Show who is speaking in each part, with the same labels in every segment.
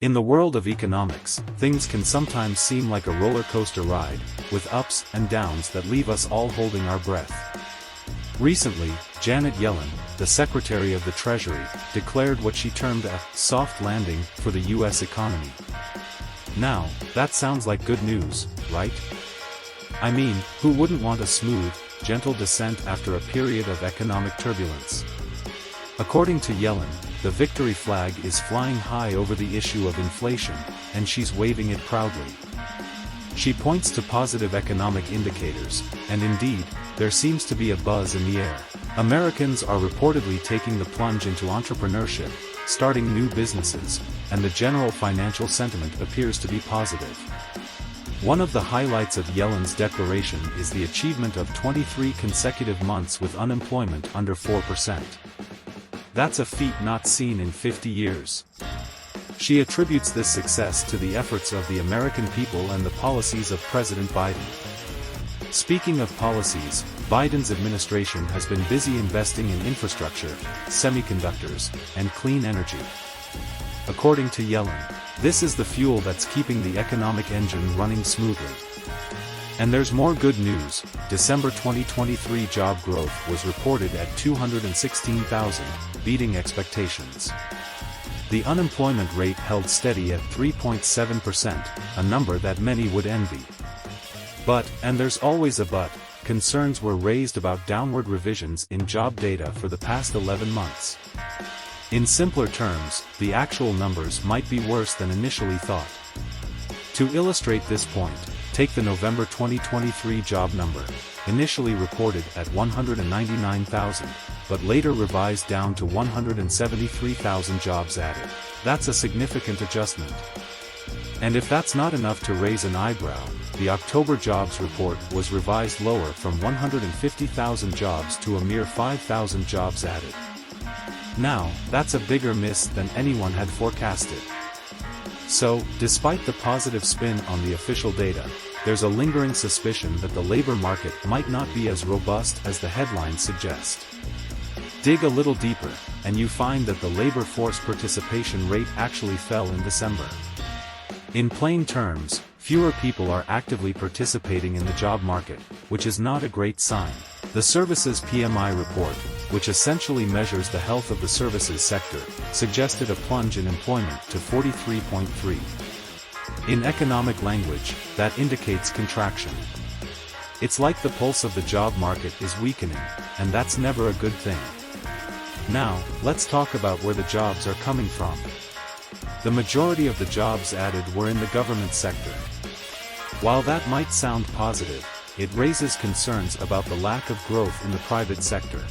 Speaker 1: In the world of economics, things can sometimes seem like a roller coaster ride, with ups and downs that leave us all holding our breath. Recently, Janet Yellen, the Secretary of the Treasury, declared what she termed a soft landing for the U.S. economy. Now, that sounds like good news, right? I mean, who wouldn't want a smooth, gentle descent after a period of economic turbulence? According to Yellen, the victory flag is flying high over the issue of inflation, and she's waving it proudly. She points to positive economic indicators, and indeed, there seems to be a buzz in the air. Americans are reportedly taking the plunge into entrepreneurship, starting new businesses, and the general financial sentiment appears to be positive. One of the highlights of Yellen's declaration is the achievement of 23 consecutive months with unemployment under 4%. That's a feat not seen in 50 years. She attributes this success to the efforts of the American people and the policies of President Biden. Speaking of policies, Biden's administration has been busy investing in infrastructure, semiconductors, and clean energy. According to Yellen, this is the fuel that's keeping the economic engine running smoothly. And there's more good news. December 2023 job growth was reported at 216,000, beating expectations. The unemployment rate held steady at 3.7%, a number that many would envy. But, and there's always a but, concerns were raised about downward revisions in job data for the past 11 months. In simpler terms, the actual numbers might be worse than initially thought. To illustrate this point, take the November 2023 job number, initially reported at 199,000, but later revised down to 173,000 jobs added. That's a significant adjustment. And if that's not enough to raise an eyebrow, the October jobs report was revised lower from 150,000 jobs to a mere 5,000 jobs added. Now, that's a bigger miss than anyone had forecasted. So, despite the positive spin on the official data, there's a lingering suspicion that the labor market might not be as robust as the headlines suggest. Dig a little deeper, and you find that the labor force participation rate actually fell in December. In plain terms, fewer people are actively participating in the job market, which is not a great sign. The Services PMI report, which essentially measures the health of the services sector, suggested a plunge in employment to 43.3. In economic language, that indicates contraction. It's like the pulse of the job market is weakening, and that's never a good thing. Now, let's talk about where the jobs are coming from. The majority of the jobs added were in the government sector. While that might sound positive, it raises concerns about the lack of growth in the private sector.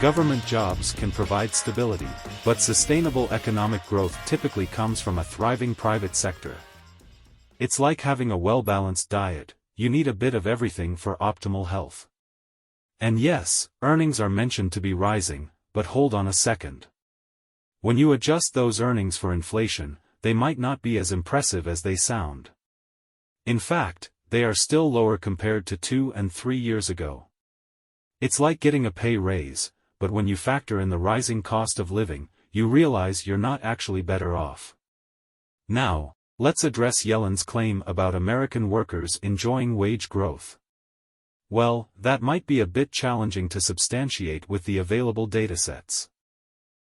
Speaker 1: Government jobs can provide stability, but sustainable economic growth typically comes from a thriving private sector. It's like having a well-balanced diet, you need a bit of everything for optimal health. And yes, earnings are mentioned to be rising, but hold on a second. When you adjust those earnings for inflation, they might not be as impressive as they sound. In fact, they are still lower compared to 2 and 3 years ago. It's like getting a pay raise, but when you factor in the rising cost of living, you realize you're not actually better off. Now, let's address Yellen's claim about American workers enjoying wage growth. Well, that might be a bit challenging to substantiate with the available datasets.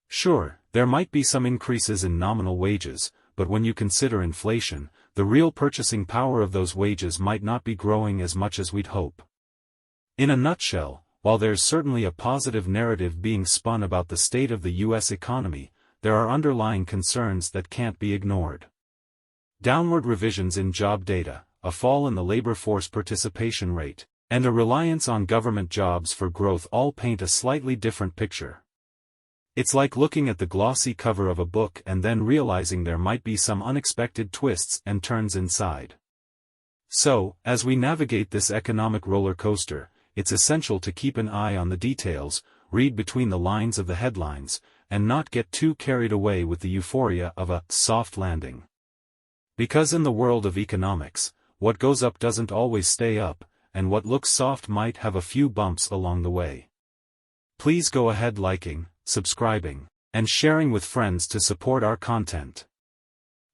Speaker 1: Sure, there might be some increases in nominal wages, but when you consider inflation, the real purchasing power of those wages might not be growing as much as we'd hope. In a nutshell, while there's certainly a positive narrative being spun about the state of the U.S. economy, there are underlying concerns that can't be ignored. Downward revisions in job data, a fall in the labor force participation rate, and a reliance on government jobs for growth all paint a slightly different picture. It's like looking at the glossy cover of a book and then realizing there might be some unexpected twists and turns inside. So, as we navigate this economic roller coaster, it's essential to keep an eye on the details, read between the lines of the headlines, and not get too carried away with the euphoria of a soft landing. Because in the world of economics, what goes up doesn't always stay up, and what looks soft might have a few bumps along the way. Please go ahead liking, subscribing, and sharing with friends to support our content.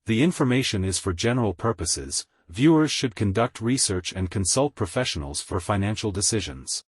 Speaker 1: The information is for general purposes. Viewers should conduct research and consult professionals for financial decisions.